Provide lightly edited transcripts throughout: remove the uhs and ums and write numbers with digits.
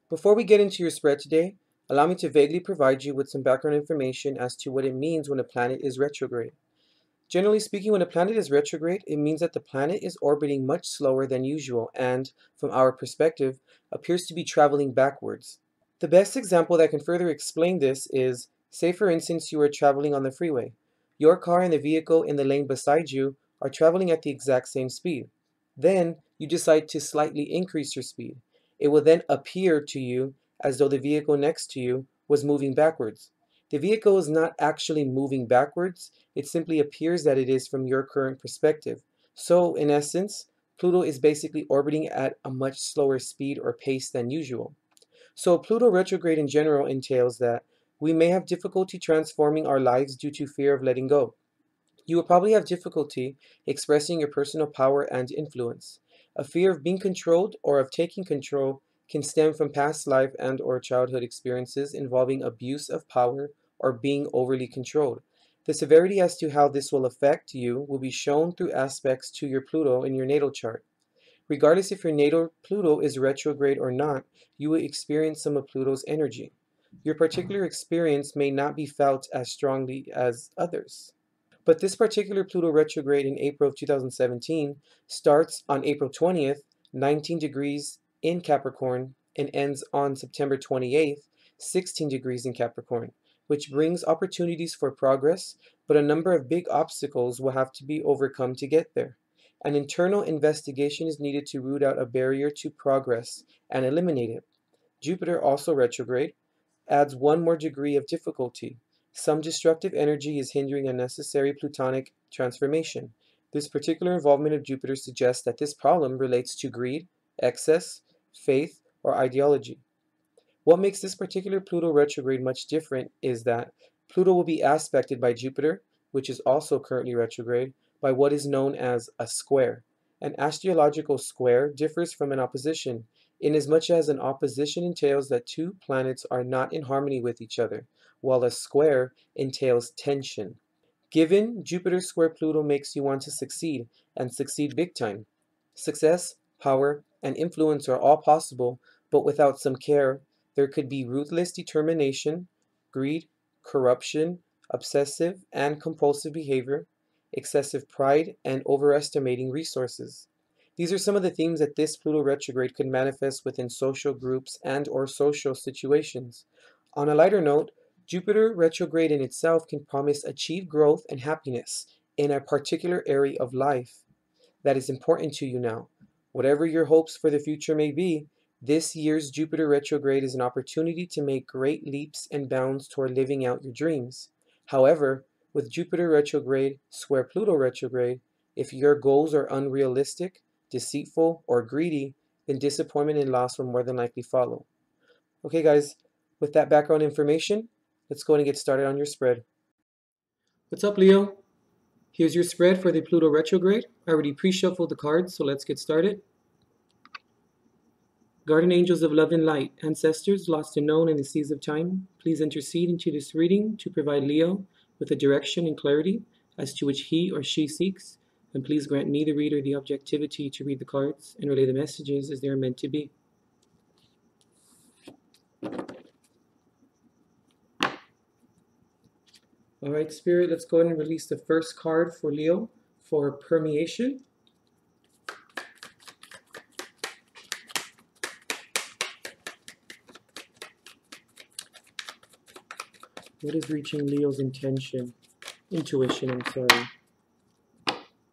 Before we get into your spread today, allow me to vaguely provide you with some background information as to what it means when a planet is retrograde. Generally speaking, when a planet is retrograde, it means that the planet is orbiting much slower than usual and, from our perspective, appears to be traveling backwards. The best example that can further explain this is, say for instance you are traveling on the freeway. Your car and the vehicle in the lane beside you are traveling at the exact same speed. Then you decide to slightly increase your speed. It will then appear to you as though the vehicle next to you was moving backwards. The vehicle is not actually moving backwards, it simply appears that it is from your current perspective. So, in essence, Pluto is basically orbiting at a much slower speed or pace than usual. So Pluto retrograde in general entails that we may have difficulty transforming our lives due to fear of letting go. You will probably have difficulty expressing your personal power and influence. A fear of being controlled or of taking control can stem from past life and or childhood experiences involving abuse of power or being overly controlled. The severity as to how this will affect you will be shown through aspects to your Pluto in your natal chart. Regardless if your natal Pluto is retrograde or not, you will experience some of Pluto's energy. Your particular experience may not be felt as strongly as others. But this particular Pluto retrograde in April of 2017 starts on April 20th, 19 degrees in Capricorn, and ends on September 28th, 16 degrees in Capricorn, which brings opportunities for progress, but a number of big obstacles will have to be overcome to get there. An internal investigation is needed to root out a barrier to progress and eliminate it. Jupiter, also retrograde, adds one more degree of difficulty. Some destructive energy is hindering a necessary Plutonic transformation. This particular involvement of Jupiter suggests that this problem relates to greed, excess, faith, or ideology. What makes this particular Pluto retrograde much different is that Pluto will be aspected by Jupiter, which is also currently retrograde, by what is known as a square. An astrological square differs from an opposition, inasmuch as an opposition entails that two planets are not in harmony with each other, while a square entails tension. Given Jupiter square Pluto makes you want to succeed, and succeed big time. Success, power, and influence are all possible, but without some care, there could be ruthless determination, greed, corruption, obsessive and compulsive behavior, excessive pride, and overestimating resources. These are some of the themes that this Pluto retrograde could manifest within social groups and or social situations. On a lighter note, Jupiter retrograde in itself can promise achieved growth and happiness in a particular area of life that is important to you now. Whatever your hopes for the future may be, this year's Jupiter retrograde is an opportunity to make great leaps and bounds toward living out your dreams. However, with Jupiter retrograde square Pluto retrograde, if your goals are unrealistic, deceitful, or greedy, then disappointment and loss will more than likely follow. Okay guys, with that background information, let's go and get started on your spread. What's up, Leo? Here's your spread for the Pluto retrograde. I already pre-shuffled the cards, so let's get started. Guardian angels of love and light, ancestors lost and known in the seas of time, please intercede into this reading to provide Leo with a direction and clarity as to which he or she seeks, and please grant me, the reader, the objectivity to read the cards and relay the messages as they are meant to be. All right, Spirit, let's go ahead and release the first card for Leo for permeation. What is reaching Leo's intuition? I'm sorry.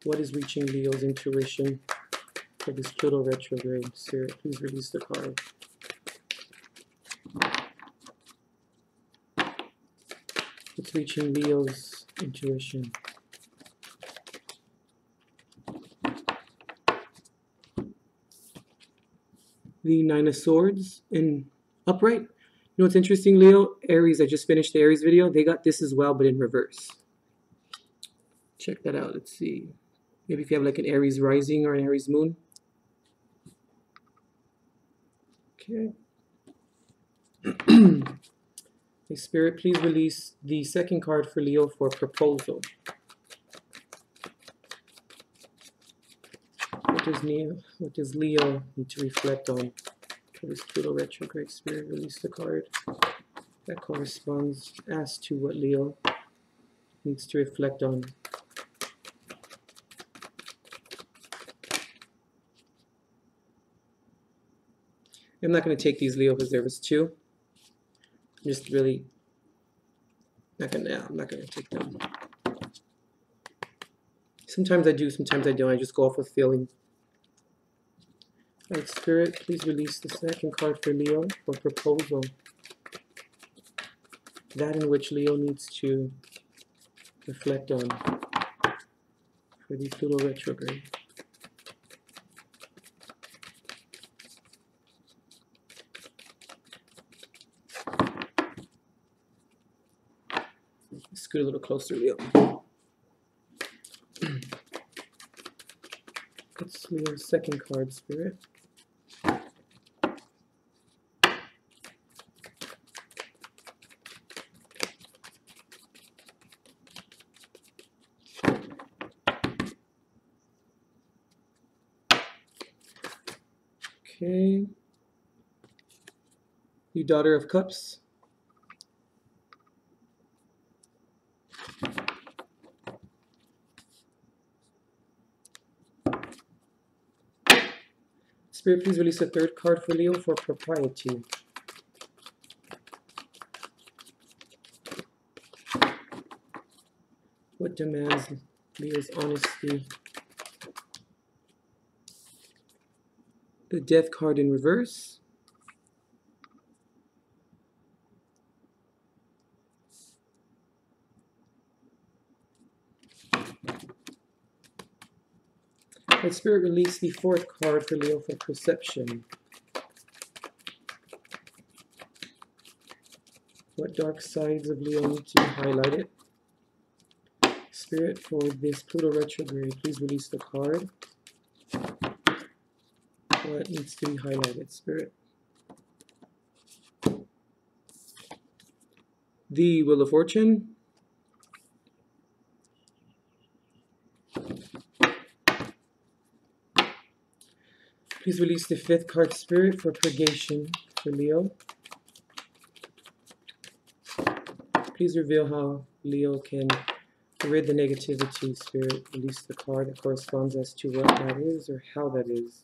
What is reaching Leo's intuition for this Pluto retrograde? Spirit, please release the card. What's reaching Leo's intuition? The Nine of Swords in upright. You know what's interesting, Leo? Aries, I just finished the Aries video. They got this as well, but in reverse. Check that out. Let's see. Maybe if you have like an Aries rising or an Aries moon. Okay. Hey, Spirit, please release the second card for Leo for proposal. What does Leo need to reflect on? for this Pluto retrograde. Spirit, release the card that corresponds as to what Leo needs to reflect on. I'm not going to take these, Leo, because there was two. I'm just really not going to, I'm not going to take them. Sometimes I do, sometimes I don't. I just go off with feeling. All right, Spirit, please release the second card for Leo for proposal. That in which Leo needs to reflect on for the Pluto retrograde. Scoot a little closer, Leo. What's Leo's second card, Spirit? Okay. You Daughter of Cups. Spirit, please release a third card for Leo for propriety. What demands Leo's honesty? The Death card in reverse. Let Spirit release the fourth card for Leo for perception. What dark sides of Leo need to be highlighted? Spirit, for this Pluto retrograde, please release the card. What needs to be highlighted, Spirit? The Wheel of Fortune. Please release the fifth card, Spirit, for purgation for Leo. Please reveal how Leo can rid the negativity, Spirit. Release the card that corresponds as to what that is or how that is.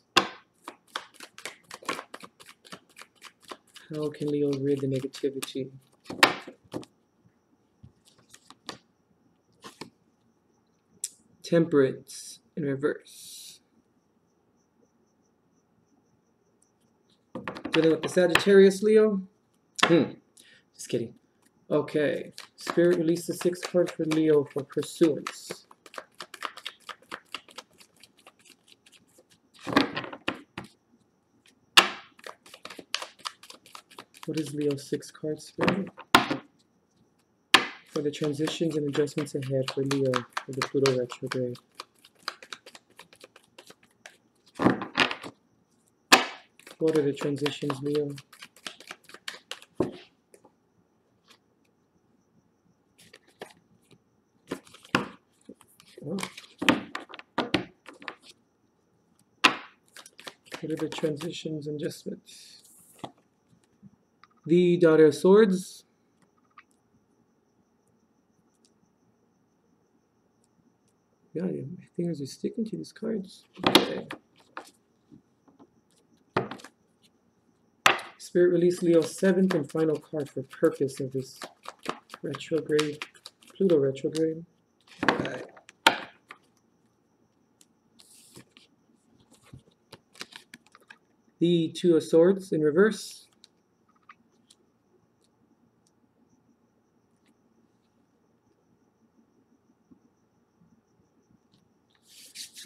How can Leo rid the negativity? Temperance in reverse. Dealing with the Sagittarius, Leo? Just kidding. Okay. Spirit, release the sixth card for Leo for pursuance. What is Leo's sixth card, Spirit? For the transitions and adjustments ahead for Leo for the Pluto retrograde. What are the transitions, Leo? Oh. What are the transitions and adjustments? The Daughter of Swords. God, my fingers are sticking to these cards. Okay. Spirit, release Leo's seventh and final card for purpose of this retrograde, Pluto retrograde. Right. The Two of Swords in reverse.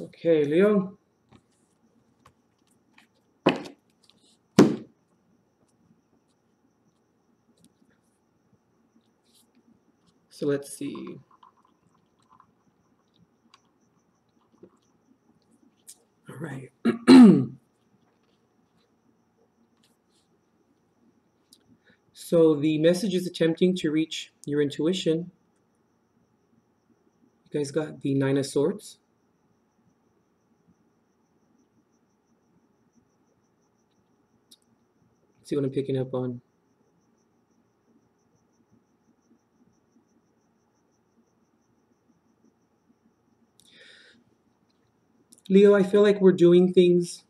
Okay, Leo. So let's see. All right. So the message is attempting to reach your intuition. You guys got the Nine of Swords. See what I'm picking up on. Leo, I feel like we're doing things.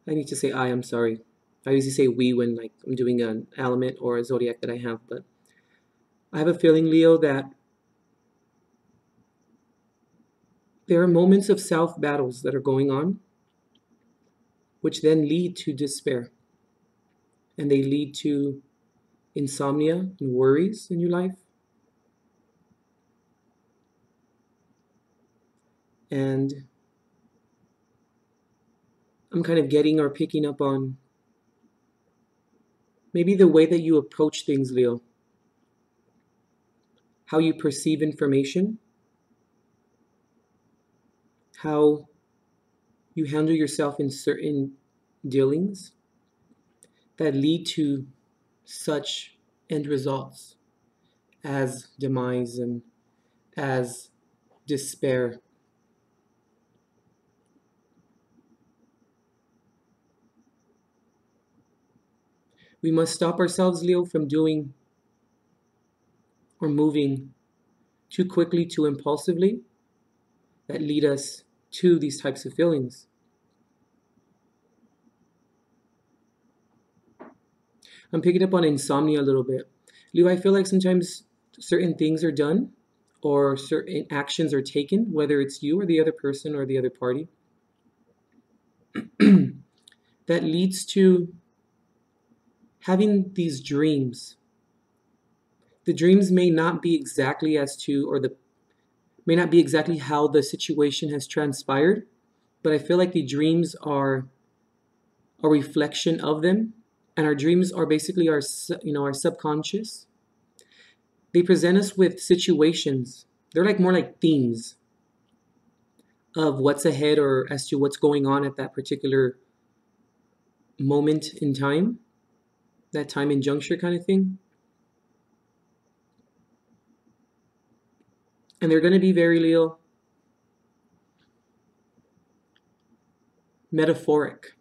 I need to say I'm sorry. I usually say we when like I'm doing an element or a zodiac that I have, but I have a feeling, Leo, that there are moments of self-battles that are going on, which then lead to despair. And they lead to insomnia and worries in your life. And I'm kind of getting or picking up on maybe the way that you approach things, Leo. How you perceive information. How you handle yourself in certain dealings that lead to such end results as demise and as despair. We must stop ourselves, Leo, from doing or moving too quickly, too impulsively, that lead us to these types of feelings. I'm picking up on insomnia a little bit. Leo, I feel like sometimes certain things are done or certain actions are taken, whether it's you or the other person or the other party, that leads to having these dreams. The dreams may not be exactly as to, or the may not be exactly how the situation has transpired, but I feel like the dreams are a reflection of them, and our dreams are basically our subconscious. They present us with situations. They're like more like themes of what's ahead or as to what's going on at that particular moment in time, that time in juncture kind of thing. And they're going to be very, Leo, metaphoric.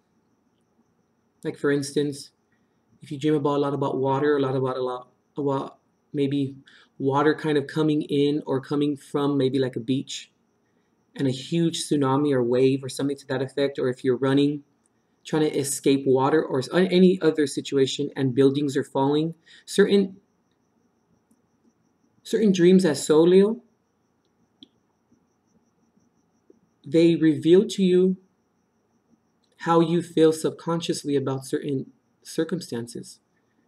Like for instance, if you dream about a lot about water, a lot about maybe water kind of coming in or coming from maybe like a beach and a huge tsunami or wave or something to that effect, or if you're running, trying to escape water or any other situation and buildings are falling, certain dreams as so, Leo, they reveal to you how you feel subconsciously about certain circumstances.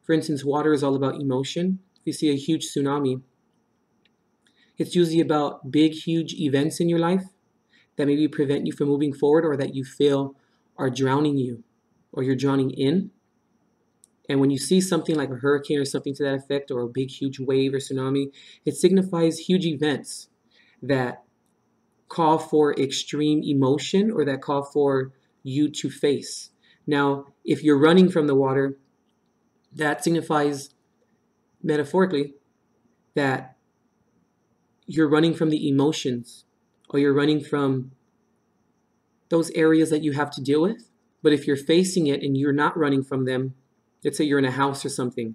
For instance, water is all about emotion. If you see a huge tsunami, it's usually about big, huge events in your life that maybe prevent you from moving forward or that you feel are drowning you or you're drowning in. And when you see something like a hurricane or something to that effect, or a big, huge wave or tsunami, it signifies huge events that call for extreme emotion or that call for you to face. Now, if you're running from the water, that signifies metaphorically that you're running from the emotions or you're running from those areas that you have to deal with. But if you're facing it and you're not running from them, let's say you're in a house or something,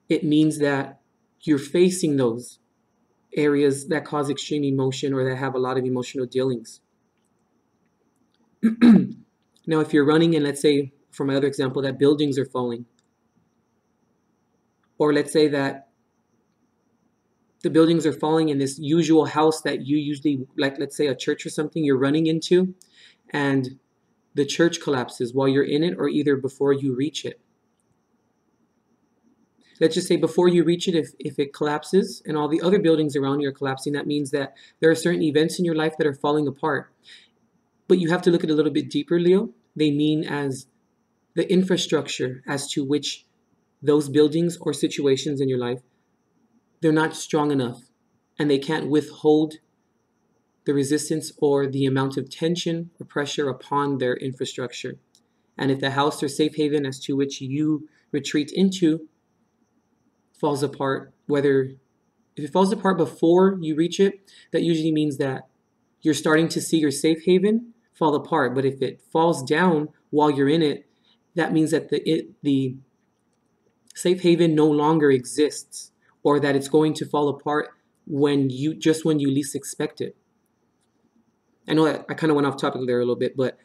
it means that you're facing those areas that cause extreme emotion or that have a lot of emotional dealings. Now, if you're running and let's say, for my other example, that buildings are falling, or let's say that the buildings are falling in this usual house that you usually, like let's say a church or something, you're running into, and the church collapses while you're in it or either before you reach it. Let's just say before you reach it, if it collapses and all the other buildings around you are collapsing, that means that there are certain events in your life that are falling apart. But you have to look at it a little bit deeper, Leo. They mean as the infrastructure as to which those buildings or situations in your life, they're not strong enough and they can't withhold the resistance or the amount of tension or pressure upon their infrastructure. And if the house or safe haven as to which you retreat into falls apart, if it falls apart before you reach it, that usually means that you're starting to see your safe haven fall apart. But if it falls down while you're in it, that means that the safe haven no longer exists, or that it's going to fall apart when you least expect it. I know that I kind of went off topic there a little bit, but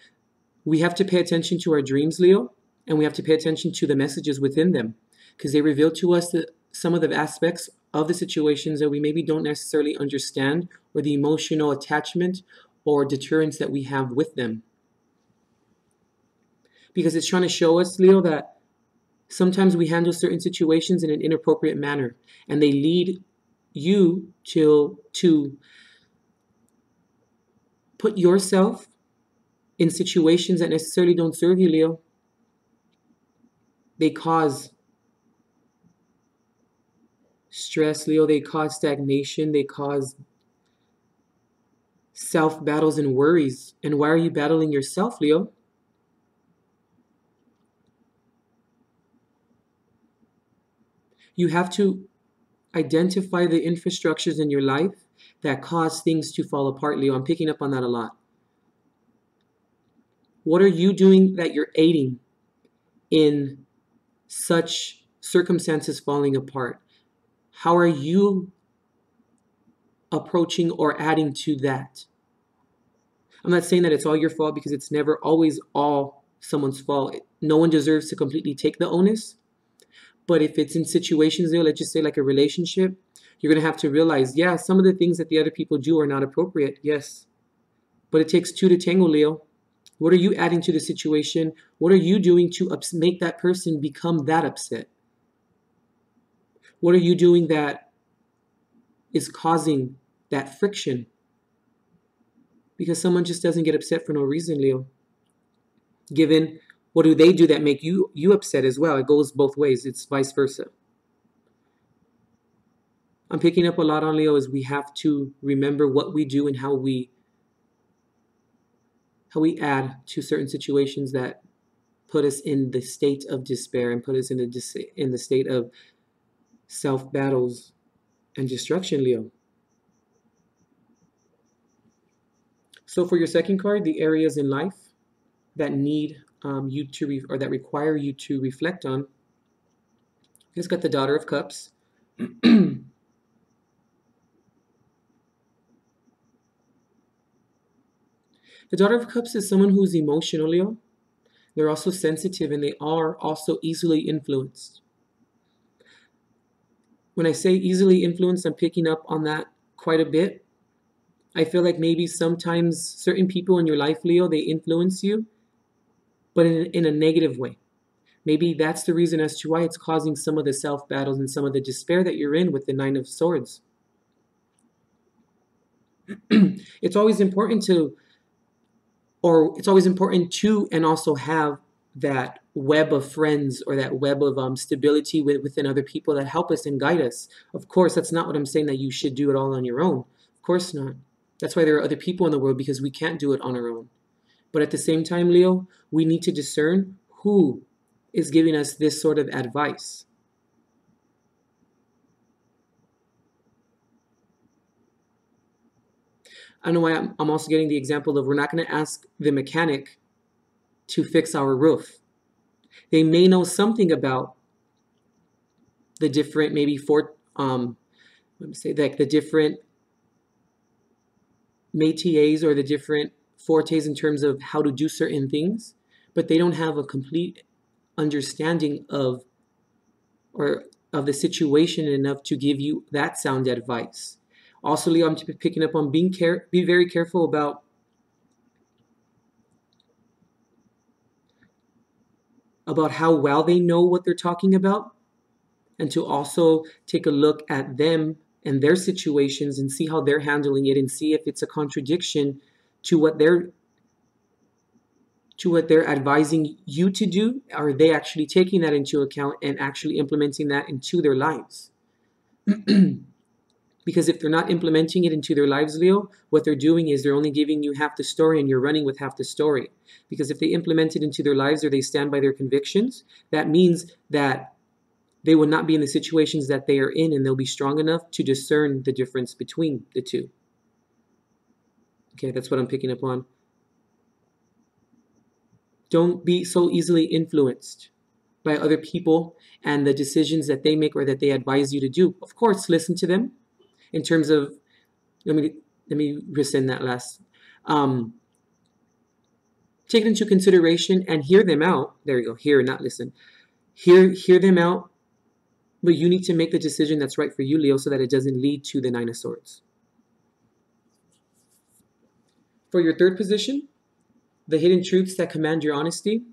we have to pay attention to our dreams, Leo, and we have to pay attention to the messages within them, because they reveal to us some of the aspects of the situations that we maybe don't necessarily understand, or the emotional attachment or deterrence that we have with them. Because it's trying to show us, Leo, that sometimes we handle certain situations in an inappropriate manner, and they lead you to put yourself in situations that necessarily don't serve you, Leo. They cause stress, Leo. They cause stagnation. They cause self-battles and worries. And why are you battling yourself, Leo? You have to identify the infrastructures in your life that cause things to fall apart, Leo. I'm picking up on that a lot. What are you doing that you're aiding in such circumstances falling apart? How are you approaching or adding to that? I'm not saying that it's all your fault, because it's never always all someone's fault. No one deserves to completely take the onus. But if it's in situations there, let's just say like a relationship, you're going to have to realize, yeah, some of the things that the other people do are not appropriate. Yes. But it takes two to tango, Leo. What are you adding to the situation? What are you doing to make that person become that upset? What are you doing that is causing that friction? Because someone just doesn't get upset for no reason, Leo. Given, what do they do that make you upset as well? It goes both ways. It's vice versa. I'm picking up a lot on, Leo, is we have to remember what we do and how we add to certain situations that put us in the state of despair and put us in the state of self-battles and destruction, Leo. So for your second card, the areas in life that need you to or that require you to reflect on, it's got the Daughter of Cups. The Daughter of Cups is someone who's emotional, Leo. They're also sensitive, and they are also easily influenced. When I say easily influenced, I'm picking up on that quite a bit. I feel like maybe sometimes certain people in your life, Leo, they influence you, but in a negative way. Maybe that's the reason as to why it's causing some of the self-battles and some of the despair that you're in with the Nine of Swords. It's always important to and also have that web of friends, or that web of stability within other people that help us and guide us. Of course, that's not what I'm saying that you should do it all on your own. Of course not. That's why there are other people in the world, because we can't do it on our own. But at the same time, Leo, we need to discern who is giving us this sort of advice. I know why I'm also getting the example of, we're not going to ask the mechanic to fix our roof. They may know something about the different, maybe let me say, like the different métiers or the different fortes in terms of how to do certain things, but they don't have a complete understanding of the situation enough to give you that sound advice. Also, Leo, I'm picking up on be very careful about how well they know what they're talking about, and to also take a look at them and their situations and see how they're handling it, and see if it's a contradiction to what they're advising you to do. Are they actually taking that into account and actually implementing that into their lives? Because if they're not implementing it into their lives, Leo, what they're doing is they're only giving you half the story, and you're running with half the story. Because if they implement it into their lives, or they stand by their convictions, that means that they will not be in the situations that they are in, and they'll be strong enough to discern the difference between the two. Okay, that's what I'm picking up on. Don't be so easily influenced by other people and the decisions that they make or that they advise you to do. Of course, listen to them in terms of, let me rescind that last. Take it into consideration and hear them out. There you go. Hear, not listen. Hear them out, but you need to make the decision that's right for you, Leo, so that it doesn't lead to the Nine of Swords. For your third position, the hidden truths that command your honesty.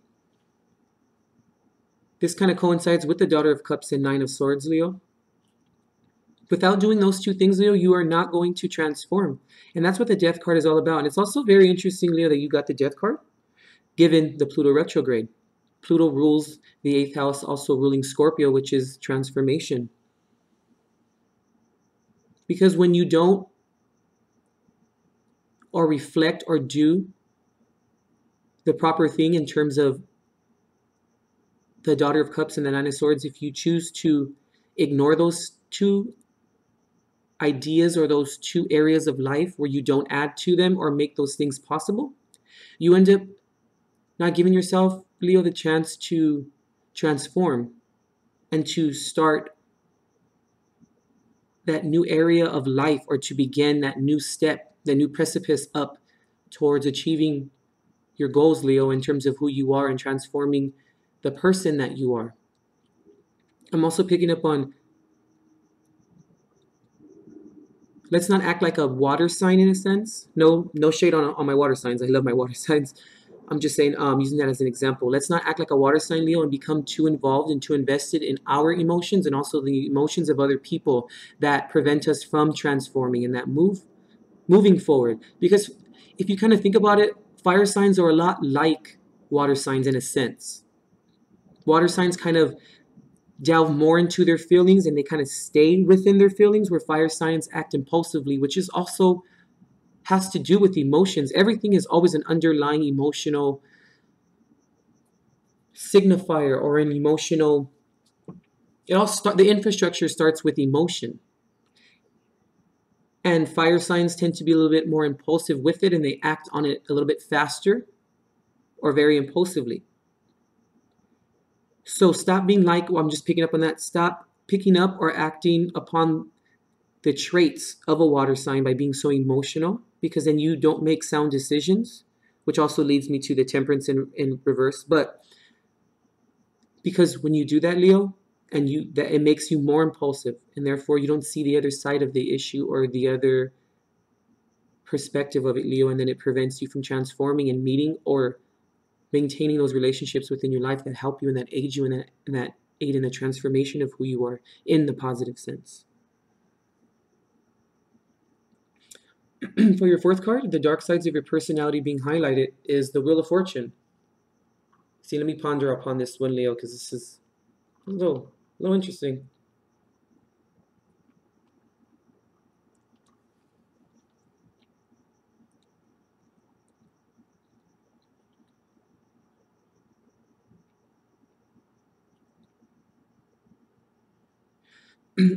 This kind of coincides with the Daughter of Cups and Nine of Swords, Leo. Without doing those two things, Leo, you are not going to transform. And that's what the Death card is all about. And it's also very interesting, Leo, that you got the Death card, given the Pluto retrograde. Pluto rules the 8th house, also ruling Scorpio, which is transformation. Because when you don't or reflect or do the proper thing in terms of the Daughter of Cups and the Nine of Swords, if you choose to ignore those two ideas or those two areas of life where you don't add to them or make those things possible, you end up not giving yourself, Leo, the chance to transform and to start that new area of life, or to begin that new step, the new precipice up towards achieving your goals, Leo, in terms of who you are and transforming the person that you are. I'm also picking up on, let's not act like a water sign in a sense. No shade on my water signs. I love my water signs. I'm just saying, using that as an example. Let's not act like a water sign, Leo, and become too involved and too invested in our emotions and also the emotions of other people that prevent us from transforming and that moving forward. Because if you kind of think about it, fire signs are a lot like water signs in a sense. Water signs kind of delve more into their feelings and they kind of stay within their feelings, where fire signs act impulsively, which is also has to do with emotions. Everything is always an underlying emotional signifier or an emotional, the infrastructure starts with emotion. And fire signs tend to be a little bit more impulsive with it, and they act on it a little bit faster or very impulsively. So stop being like, well, I'm just picking up on that. Stop picking up or acting upon the traits of a water sign by being so emotional, because then you don't make sound decisions, which also leads me to the temperance in reverse. But because when you do that, Leo, and that it makes you more impulsive, and therefore you don't see the other side of the issue or the other perspective of it, Leo, and then it prevents you from transforming and meeting or maintaining those relationships within your life that help you and that aid you and that aid in the transformation of who you are in the positive sense. For your fourth card, the dark sides of your personality being highlighted is the Wheel of Fortune. See, let me ponder upon this one, Leo, because this is a little interesting.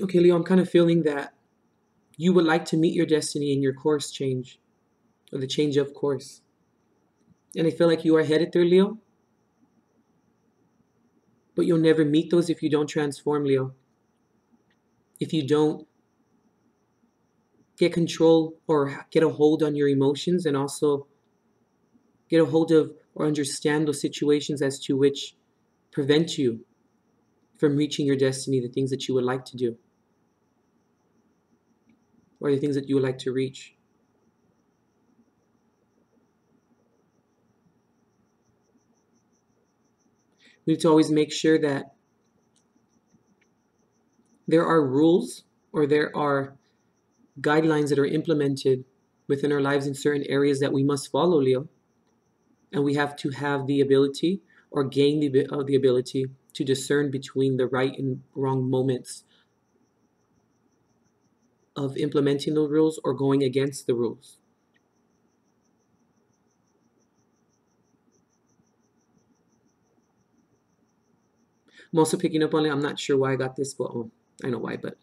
Okay, Leo, I'm kind of feeling that you would like to meet your destiny in your course change, or the change of course. And I feel like you are headed there, Leo. But you'll never meet those if you don't transform, Leo. If you don't get control or get a hold on your emotions, and also get a hold of or understand those situations as to which prevent you from reaching your destiny, the things that you would like to do, or the things that you would like to reach. We need to always make sure that there are rules or there are guidelines that are implemented within our lives in certain areas that we must follow, Leo. And we have to have the ability or gain the ability to discern between the right and wrong moments of implementing those rules or going against the rules. I'm also picking up on it. I'm not sure why I got this, but I know why. But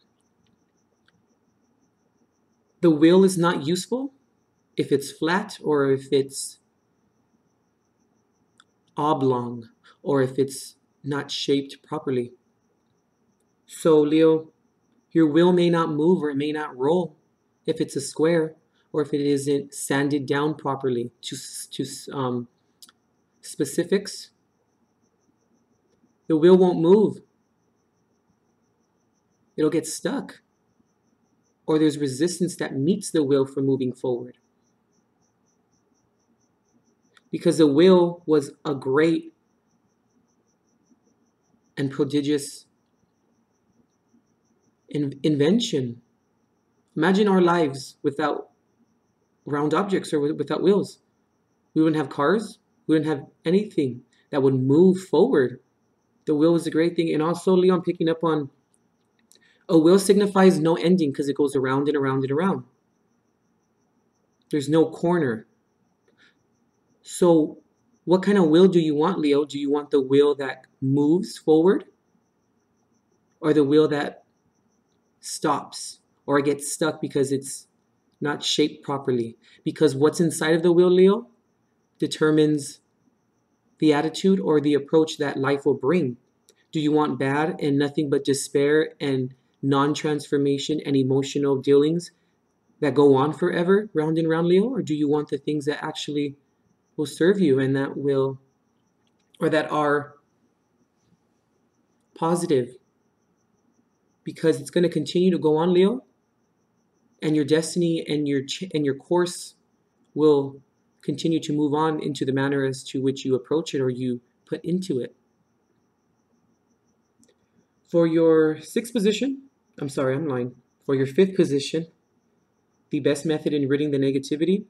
the wheel is not useful if it's flat or if it's oblong or if it's not shaped properly. So Leo, your will may not move or it may not roll if it's a square or if it isn't sanded down properly to specifics. The will won't move. It'll get stuck. Or there's resistance that meets the will from moving forward. Because the will was a great and prodigious invention. Imagine our lives without round objects or without wheels. We wouldn't have cars. We wouldn't have anything that would move forward. The will is a great thing. And also, Leo, I'm picking up on a will signifies no ending because it goes around and around and around. There's no corner. So what kind of will do you want, Leo? Do you want the will that moves forward or the will that stops or gets stuck because it's not shaped properly? Because what's inside of the will, Leo, determines the attitude or the approach that life will bring. Do you want bad and nothing but despair and non-transformation and emotional dealings that go on forever, round and round, Leo? Or do you want the things that actually will serve you and that will, or that are positive? Because it's going to continue to go on, Leo, and your destiny and your course will continue to move on into the manner as to which you approach it or you put into it. For your sixth position, I'm sorry, I'm lying. For your fifth position, the best method in ridding the negativity,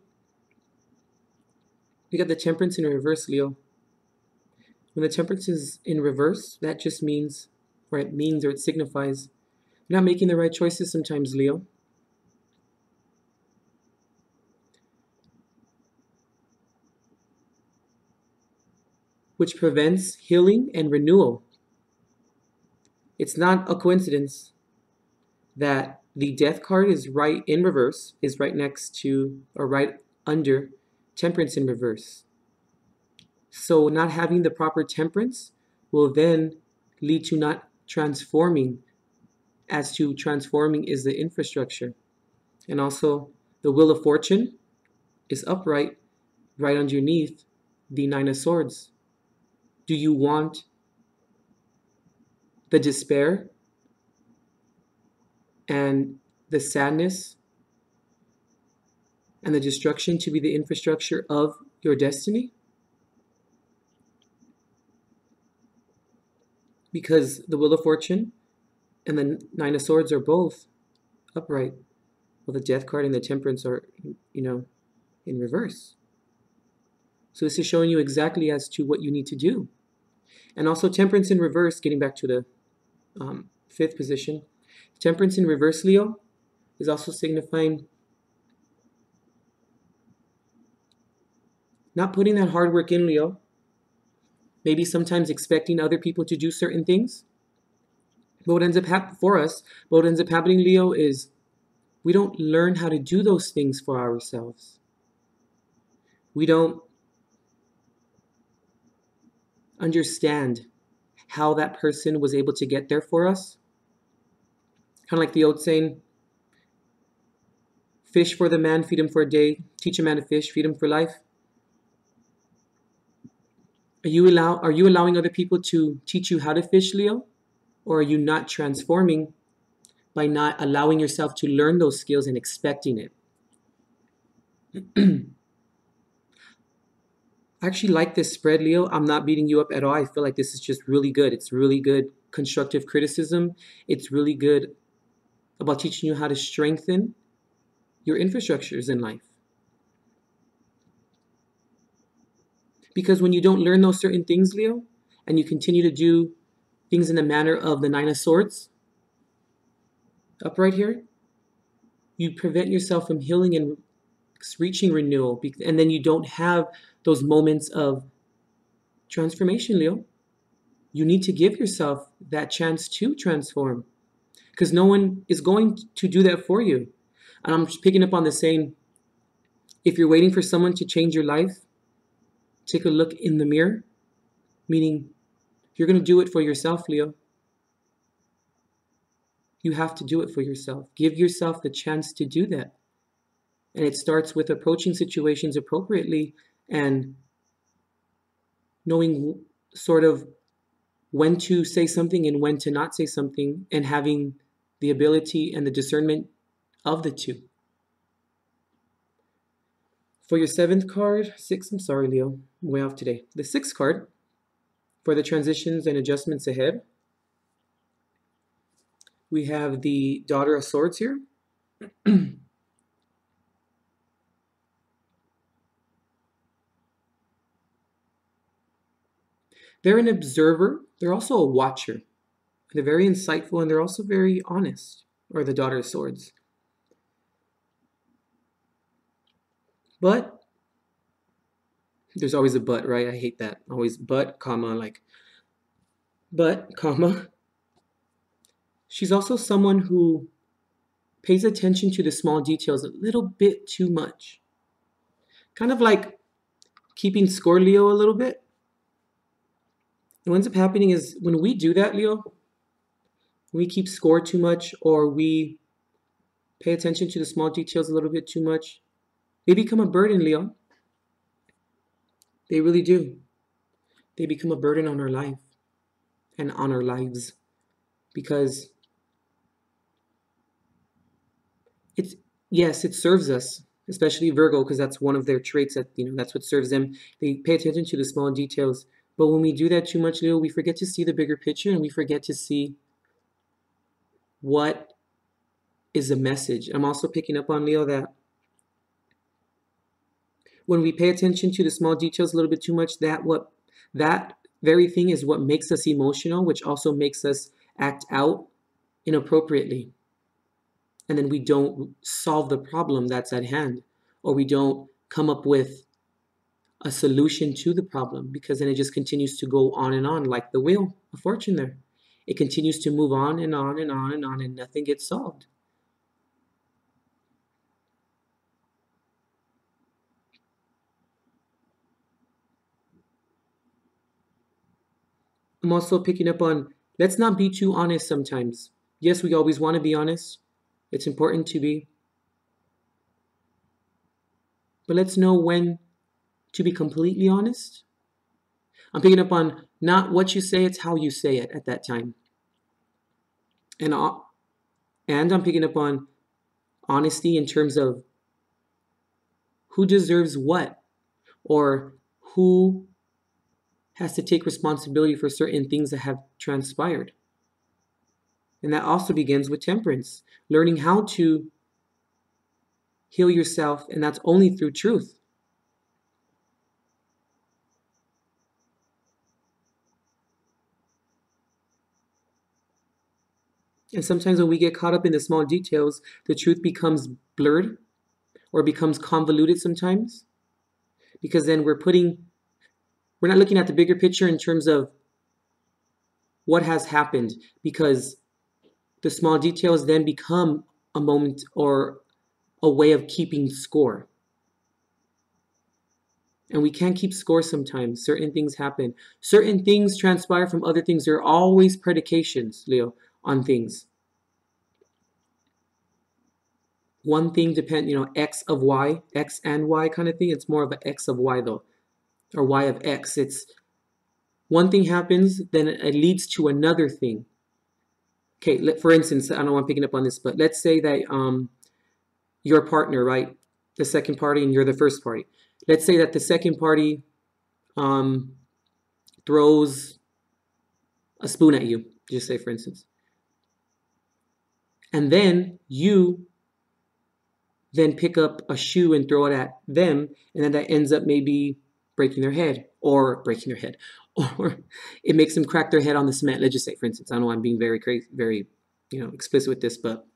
we got the temperance in reverse, Leo. When the temperance is in reverse, that just means, or it signifies, you're not making the right choices sometimes, Leo. Which prevents healing and renewal. It's not a coincidence that the death card is right in reverse, is right next to or right under temperance in reverse. So not having the proper temperance will then lead to not transforming, as to transforming is the infrastructure. And also the Wheel of Fortune is upright right underneath the Nine of Swords. Do you want the despair and the sadness and the destruction to be the infrastructure of your destiny? Because the Wheel of Fortune and the Nine of Swords are both upright. Well, the Death card and the Temperance are, in reverse. So this is showing you exactly as to what you need to do. And also Temperance in reverse, getting back to the fifth position. Temperance in reverse, Leo, is also signifying not putting that hard work in, Leo. Maybe sometimes expecting other people to do certain things. But what ends up happening, Leo, is we don't learn how to do those things for ourselves. We don't understand how that person was able to get there for us. Kind of like the old saying, fish for the man, feed him for a day, teach a man to fish, feed him for life. Are you allowing other people to teach you how to fish, Leo? Or are you not transforming by not allowing yourself to learn those skills and expecting it? I actually like this spread, Leo. I'm not beating you up at all. I feel like this is just really good. It's really good constructive criticism. It's really good about teaching you how to strengthen your infrastructures in life. Because when you don't learn those certain things, Leo, and you continue to do things in the manner of the Nine of Swords, up right here, you prevent yourself from healing and reaching renewal. And then you don't have those moments of transformation, Leo. You need to give yourself that chance to transform, because no one is going to do that for you. And I'm just picking up on the saying, if you're waiting for someone to change your life, take a look in the mirror Meaning, if you're going to do it for yourself, Leo, you have to do it for yourself. Give yourself the chance to do that. And it starts with approaching situations appropriately and knowing sort of when to say something and when to not say something, and having the ability and the discernment of the two. For your 7th card, 6, I'm sorry, Leo, I'm way off today. The 6th card, for the transitions and adjustments ahead, we have the Daughter of Swords here. They're an observer. They're also a watcher. They're very insightful, and they're also very honest, or the Daughter of Swords. But there's always a but, right? I hate that. Always but, comma, like, but, comma. She's also someone who pays attention to the small details a little bit too much. Kind of like keeping score, Leo, a little bit. And what ends up happening is when we do that, Leo, we keep score too much, or we pay attention to the small details a little bit too much, they become a burden, Leo. They really do. They become a burden on our life and on our lives, because yes, it serves us, especially Virgo, because that's one of their traits, that, that's what serves them. They pay attention to the small details. But when we do that too much, Leo, we forget to see the bigger picture, and we forget to see what is the message. I'm also picking up on, Leo, that when we pay attention to the small details a little bit too much, that very thing is what makes us emotional, which also makes us act out inappropriately. And then we don't solve the problem that's at hand, or we don't come up with a solution to the problem, because then it just continues to go on and on, like the wheel of fortune there. It continues to move on and on and on and on, and nothing gets solved. I'm also picking up on, let's not be too honest sometimes. Yes, we always want to be honest. It's important to be. But let's know when to be completely honest. I'm picking up on not what you say, it's how you say it at that time. And I'm picking up on honesty in terms of who deserves what, or who has to take responsibility for certain things that have transpired. And that also begins with temperance, learning how to heal yourself, and that's only through truth. And sometimes when we get caught up in the small details, the truth becomes blurred or becomes convoluted sometimes, because then we're not looking at the bigger picture in terms of what has happened, because the small details then become a moment or a way of keeping score. And we can't keep score sometimes. Certain things happen. Certain things transpire from other things. There are always predications, Leo, on things. One thing depends, X of Y, X and Y kind of thing. It's more of an X of Y though, or Y of X. It's one thing happens, then it leads to another thing. Okay, for instance, I don't know why I'm picking up on this, but let's say that your partner, right, the second party, and you're the first party. Let's say that the second party throws a spoon at you, just say for instance. And then you then pick up a shoe and throw it at them, and then that ends up maybe breaking their head, or it makes them crack their head on the cement. Let's just say, for instance, I know I'm being very crazy, very, explicit with this, but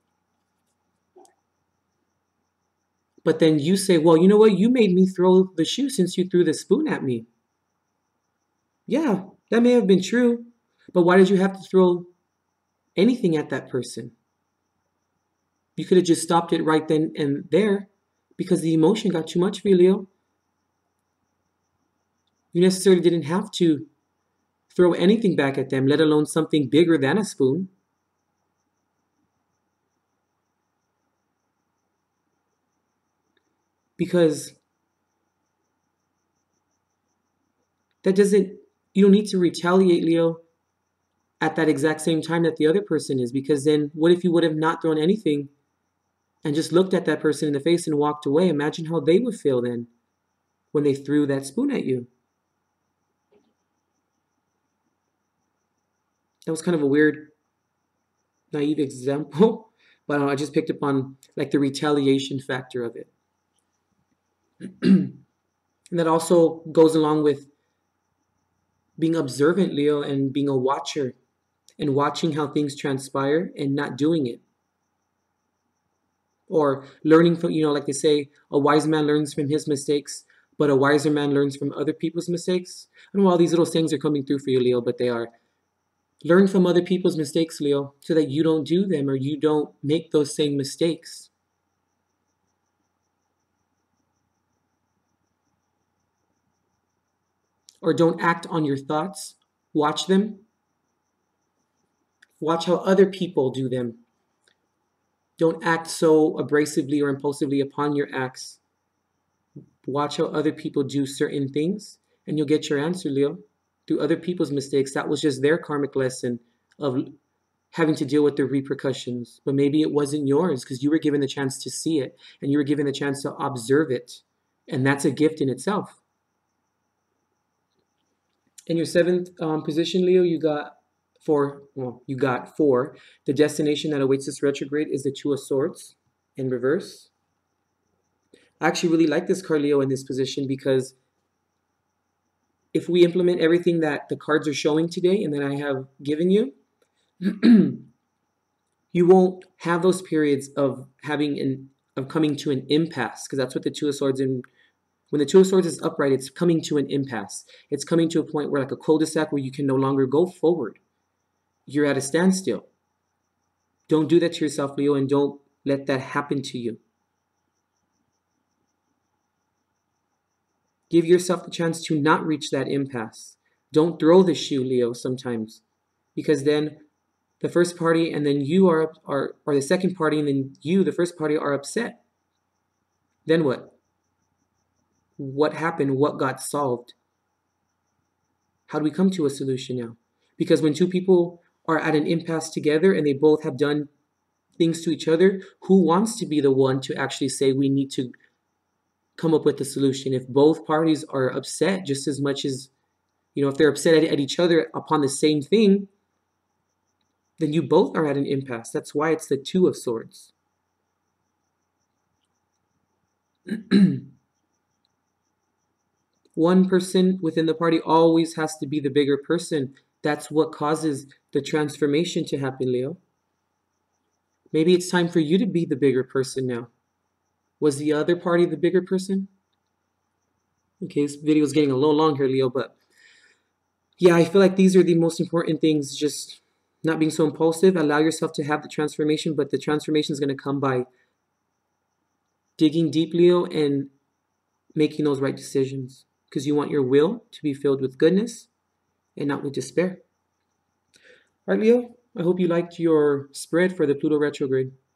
then you say, well, you know what? You made me throw the shoe since you threw the spoon at me. Yeah, that may have been true, but why did you have to throw anything at that person? You could have just stopped it right then and there, because the emotion got too much for you, Leo. You necessarily didn't have to throw anything back at them, let alone something bigger than a spoon. Because that doesn't, you don't need to retaliate, Leo, at that exact same time that the other person is. Because then what if you would have not thrown anything and just looked at that person in the face and walked away? Imagine how they would feel then when they threw that spoon at you. That was kind of a weird, naive example, but I just picked up on like the retaliation factor of it. And that also goes along with being observant, Leo, and being a watcher and watching how things transpire and not doing it. Or learning from, like they say, a wise man learns from his mistakes, but a wiser man learns from other people's mistakes. I don't know why all these little things are coming through for you, Leo, but they are. Learn from other people's mistakes, Leo, so that you don't do them or you don't make those same mistakes. Or don't act on your thoughts. Watch them. Watch how other people do them. Don't act so abrasively or impulsively upon your acts. Watch how other people do certain things, and you'll get your answer, Leo, through other people's mistakes. That was just their karmic lesson of having to deal with the repercussions. But maybe it wasn't yours because you were given the chance to see it and you were given the chance to observe it. And that's a gift in itself. In your seventh position, Leo, you got four. The destination that awaits this retrograde is the Two of Swords in reverse. I actually really like this card, Leo, in this position because if we implement everything that the cards are showing today and that I have given you, you won't have those periods of coming to an impasse, because that's what the Two of Swords in. When the Two of Swords is upright, it's coming to an impasse. It's coming to a point where, like a cul-de-sac, where you can no longer go forward. You're at a standstill. Don't do that to yourself, Leo, and don't let that happen to you. Give yourself the chance to not reach that impasse. Don't throw the shoe, Leo, sometimes, because then the first party and then you or the second party and then you, the first party, are upset. Then what? What happened? What got solved? How do we come to a solution now? Because when two people are at an impasse together and they both have done things to each other, who wants to be the one to actually say we need to come up with a solution? If both parties are upset just as much as, if they're upset at each other upon the same thing, then you both are at an impasse. That's why it's the Two of Swords. One person within the party always has to be the bigger person. That's what causes the transformation to happen, Leo. Maybe it's time for you to be the bigger person now. Was the other party the bigger person? Okay, this video is getting a little long here, Leo, but yeah, I feel like these are the most important things. Just not being so impulsive. Allow yourself to have the transformation, but the transformation is going to come by digging deep, Leo, and making those right decisions, because you want your will to be filled with goodness and not with despair. All right, Leo, I hope you liked your spread for the Pluto retrograde.